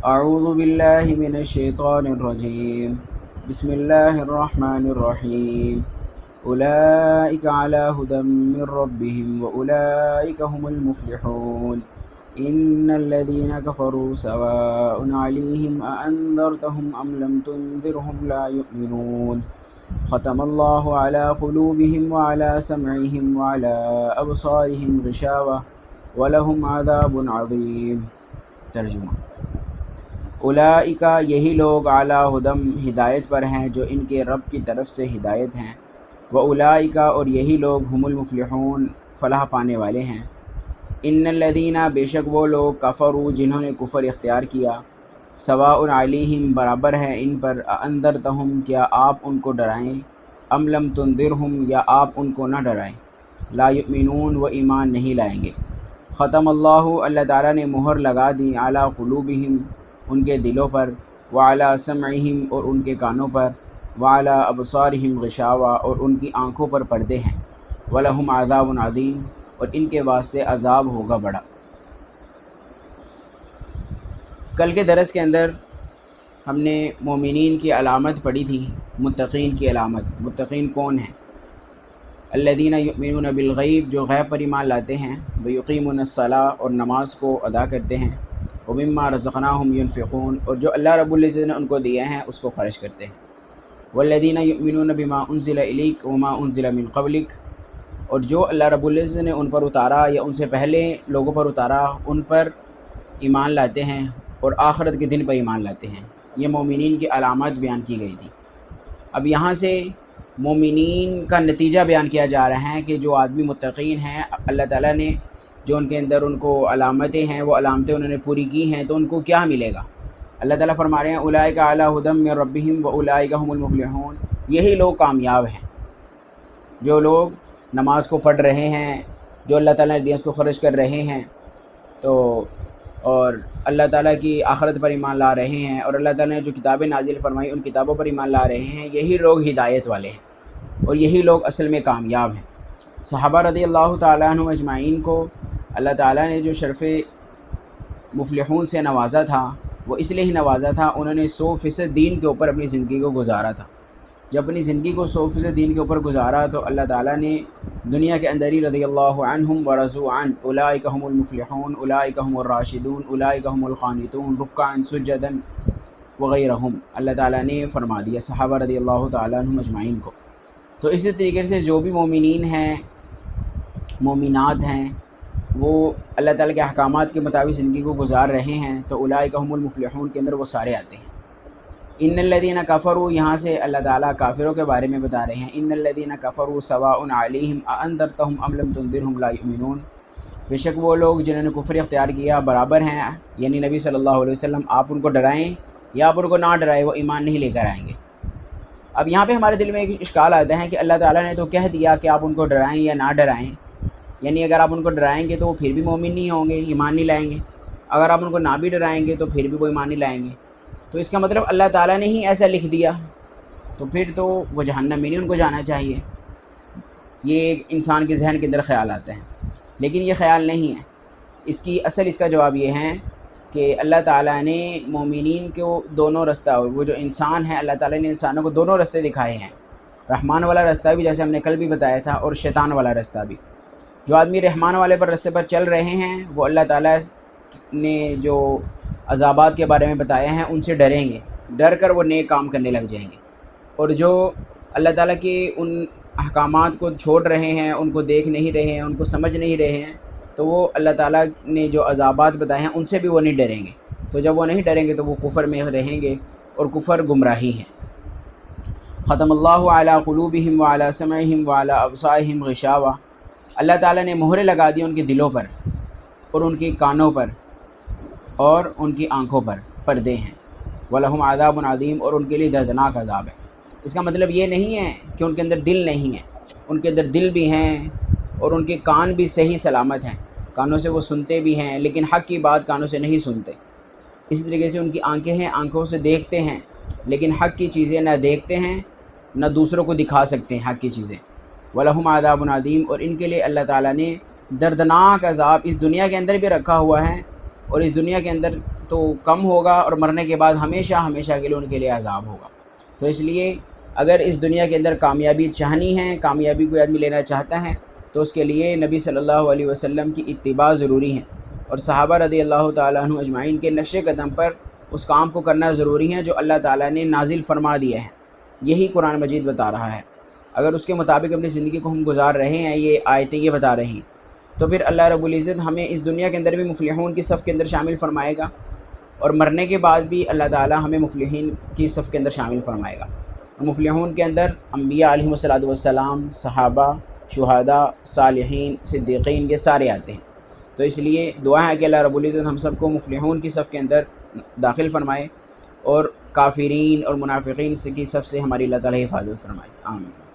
اعوذ باللہ من الشیطان الرجیم بسم اللہ الرحمن الرحیم اولئک علی ھدی من ربہم واولئک هم المفلحون ان الذین کفروا سواء علیہم اانذرتهم ام لم تنذرهم لا یؤمنون ختم اللہ علی قلوبہم وعلی سمعہم وعلی ابصارہم غشاوہ ولہم عذاب عظیم۔ ترجمہ: اولئک یہی لوگ اعلیٰ ہدم ہدایت پر ہیں جو ان کے رب کی طرف سے ہدایت ہیں، واولئک اور یہی لوگ ہم المفلحون فلاح پانے والے ہیں۔ ان الذین بے شک وہ لوگ کفروا جنہوں نے کفر اختیار کیا، سواء علیہم برابر ہے ان پر، انذرتہم کیا آپ ان کو ڈرائیں، ام لم تنذرہم یا آپ ان کو نہ ڈرائیں، لا یؤمنون وہ ایمان نہیں لائیں گے۔ ختم اللہ تعالیٰ نے مہر لگا دی، علی قلوبہم ان کے دلوں پر، وعلی سمعہم اور ان کے کانوں پر، وعلی ابصارہم غشاوہ اور ان کی آنکھوں پر پردے ہیں، ولہم عذاب عظیم اور ان کے واسطے عذاب ہوگا بڑا۔ کل کے درس کے اندر ہم نے مومنین کی علامت پڑھی تھی، متقین کی علامت۔ متقین کون ہیں؟ الذین یؤمنون بالغیب، جو غیب پر ایمان لاتے ہیں، ویقیمون الصلاۃ اور نماز کو ادا کرتے ہیں، ومما رزقناہم ینفقون اور جو اللہ رب العزت نے ان کو دیا ہے اس کو خرچ کرتے ہیں، والذین یؤمنون بما انزل الیک وما انزل من قبلک اور جو اللہ رب العزت نے ان پر اتارا یا ان سے پہلے لوگوں پر اتارا ان پر ایمان لاتے ہیں اور آخرت کے دن پر ایمان لاتے ہیں۔ یہ مومنین کی علامات بیان کی گئی تھی۔ اب یہاں سے مومنین کا نتیجہ بیان کیا جا رہا ہے کہ جو آدمی متقین ہیں، اللہ تعالیٰ نے جو ان کے اندر ان کو علامتیں ہیں وہ علامتیں انہوں نے پوری کی ہیں تو ان کو کیا ملے گا۔ اللہ تعالیٰ فرما رہے ہیں اولئک علی ھدی من ربہم واولئک هم المفلحون، یہی لوگ کامیاب ہیں جو لوگ نماز کو پڑھ رہے ہیں، جو اللہ تعالیٰ نے دیا اس کو خرچ کر رہے ہیں تو اور اللہ تعالیٰ کی آخرت پر ایمان لا رہے ہیں، اور اللہ تعالیٰ نے جو کتابیں نازل فرمائی ان کتابوں پر ایمان لا رہے ہیں، یہی لوگ ہدایت والے ہیں اور یہی لوگ اصل میں کامیاب ہیں۔ صحابہ رضی اللہ تعالیٰ عنہ اجمعین کو اللہ تعالیٰ نے جو شرف مفلحون سے نوازا تھا وہ اس لیے ہی نوازا تھا، انہوں نے 100% دین کے اوپر اپنی زندگی کو گزارا تھا۔ جب اپنی زندگی کو 100% دین کے اوپر گزارا تو اللہ تعالیٰ نے دنیا کے اندر ہی رضی اللہ عنہم ورضوا عنہ، اولئک هم المفلحون اولئک هم الراشدون اولئک هم القانتون رکعا سجدا وغیرہم، اللہ تعالیٰ نے فرما دیا صحابہ رضی اللہ تعالیٰ عنہم اجمعین کو۔ تو اسی طریقے سے جو بھی مومنین ہیں، مومنات ہیں، وہ اللہ تعالیٰ کے احکامات کے مطابق زندگی کو گزار رہے ہیں تو اولئک هم المفلحون کے اندر وہ سارے آتے ہیں۔ ان الذین کفروا، یہاں سے اللہ تعالیٰ کافروں کے بارے میں بتا رہے ہیں، ان الذین کفروا سواء علیہم اانذرتہم ام لم تنذرہم لا یؤمنون، بے شک وہ لوگ جنہوں نے کفر اختیار کیا برابر ہیں، یعنی نبی صلی اللہ علیہ وسلم آپ ان کو ڈرائیں یا آپ ان کو نہ ڈرائیں وہ ایمان نہیں لے کر آئیں گے۔ اب یہاں پہ ہمارے دل میں ایک اشکال آتا ہے کہ اللہ تعالیٰ نے تو کہہ دیا کہ آپ ان کو ڈرائیں یا نہ ڈرائیں، یعنی اگر آپ ان کو ڈرائیں گے تو وہ پھر بھی مومن نہیں ہوں گے، ایمان نہیں لائیں گے، اگر آپ ان کو نہ بھی ڈرائیں گے تو پھر بھی وہ ایمان نہیں لائیں گے، تو اس کا مطلب اللہ تعالیٰ نے ہی ایسا لکھ دیا تو پھر تو وہ جہنم میں نہیں ان کو جانا چاہیے۔ یہ ایک انسان کے ذہن کے اندر خیال آتا ہے، لیکن یہ خیال نہیں ہے۔ اس کا جواب یہ ہے کہ اللہ تعالیٰ نے مومنین کو دونوں رستہ، وہ جو انسان ہے اللہ تعالیٰ نے انسانوں کو دونوں رستے دکھائے ہیں، رحمان والا رستہ بھی جیسے ہم نے کل بھی بتایا تھا اور شیطان والا رستہ بھی۔ جو آدمی رحمان والے پر رستے پر چل رہے ہیں وہ اللہ تعالیٰ نے جو عذابات کے بارے میں بتایا ہیں ان سے ڈریں گے، ڈر کر وہ نیک کام کرنے لگ جائیں گے، اور جو اللہ تعالیٰ کے ان احکامات کو چھوڑ رہے ہیں، ان کو دیکھ نہیں رہے ہیں، ان کو سمجھ نہیں رہے ہیں، تو وہ اللہ تعالیٰ نے جو عذابات بتائے ہیں ان سے بھی وہ نہیں ڈریں گے۔ تو جب وہ نہیں ڈریں گے تو وہ کفر میں رہیں گے اور کفر گمراہی ہے۔ ختم اللہ علی قلوبہم وعلی سمعہم وعلی ابصارہم غشاوہ، اللہ تعالیٰ نے مہریں لگا دی ان کے دلوں پر اور ان کے کانوں پر اور ان کی آنکھوں پر پردے ہیں، وَلَهُمْ عَذَابٌ عَظِيمٌ اور ان کے لیے دردناک عذاب ہے۔ اس کا مطلب یہ نہیں ہے کہ ان کے اندر دل نہیں ہے، ان کے اندر دل بھی ہیں اور ان کے کان بھی صحیح سلامت ہیں، کانوں سے وہ سنتے بھی ہیں لیکن حق کی بات کانوں سے نہیں سنتے۔ اسی طریقے سے ان کی آنکھیں ہیں، آنکھوں سے دیکھتے ہیں لیکن حق کی چیزیں نہ دیکھتے ہیں نہ دوسروں کو دکھا سکتے ہیں حق کی چیزیں۔ وَلَهُمْ عَذَابٌ عَظِيمٌ اور ان کے لیے اللہ تعالیٰ نے دردناک عذاب اس دنیا کے اندر بھی رکھا ہوا ہے، اور اس دنیا کے اندر تو کم ہوگا اور مرنے کے بعد ہمیشہ ہمیشہ کے لیے ان کے لیے عذاب ہوگا۔ تو اس لیے اگر اس دنیا کے اندر کامیابی چاہنی ہے، کامیابی کوئی آدمی لینا چاہتا ہے، تو اس کے لیے نبی صلی اللہ علیہ وسلم کی اتباع ضروری ہے، اور صحابہ رضی اللہ تعالیٰ عنہ اجمعین کے نقش قدم پر اس کام کو کرنا ضروری ہے جو اللہ تعالیٰ نے نازل فرما دیا ہے۔ یہی قرآن مجید بتا رہا ہے۔ اگر اس کے مطابق اپنی زندگی کو ہم گزار رہے ہیں، یہ آیتیں یہ بتا رہی ہیں، تو پھر اللہ رب العزت ہمیں اس دنیا کے اندر بھی مفلحون کی صف کے اندر شامل فرمائے گا، اور مرنے کے بعد بھی اللہ تعالیٰ ہمیں مفلحین کی صف کے اندر شامل فرمائے گا۔ مفلحون کے اندر انبیاء علیہم الصلاۃ والسلام، صحابہ، شہداء، صالحین، صدیقین، یہ سارے آتے ہیں۔ تو اس لیے دعا ہے کہ اللہ رب العزت ہم سب کو مفلحون کی صف کے اندر داخل فرمائے، اور کافرین اور منافقین کی صف سے ہماری اللہ تعالیٰ حفاظت فرمائے۔ آمین۔